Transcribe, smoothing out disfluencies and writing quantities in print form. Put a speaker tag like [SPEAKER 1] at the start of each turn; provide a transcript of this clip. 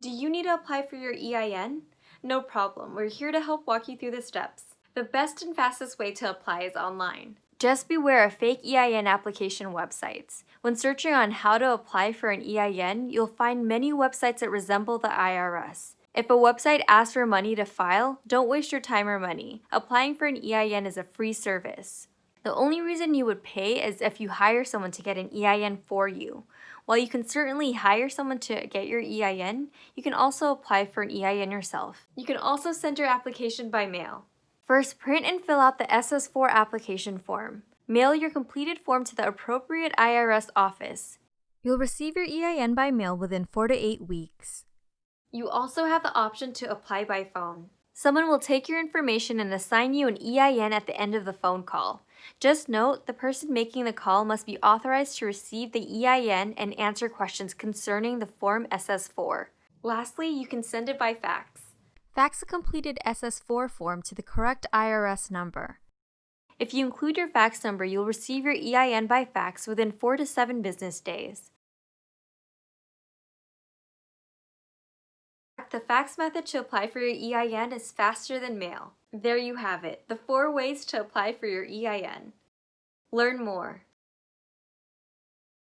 [SPEAKER 1] Do you need to apply for your EIN? No problem, we're here to help walk you through the steps. The best and fastest way to apply is online. Just beware of fake EIN application websites. When searching on how to apply for an EIN, you'll find many websites that resemble the IRS. If a website asks for money to file, don't waste your time or money. Applying for an EIN is a free service. The only reason you would pay is if you hire someone to get an EIN for you. While you can certainly hire someone to get your EIN, you can also apply for an EIN yourself. You can also send your application by mail. First, print and fill out the SS4 application form. Mail your completed form to the appropriate IRS office. You'll receive your EIN by mail within 4 to 8 weeks. You also have the option to apply by phone. Someone will take your information and assign you an EIN at the end of the phone call. Just note, the person making the call must be authorized to receive the EIN and answer questions concerning the Form SS4. Lastly, you can send it by fax. Fax a completed SS4 form to the correct IRS number. If you include your fax number, you'll receive your EIN by fax within 4 to 7 business days. The fax method to apply for your EIN is faster than mail. There you have it, the 4 ways to apply for your EIN. Learn more.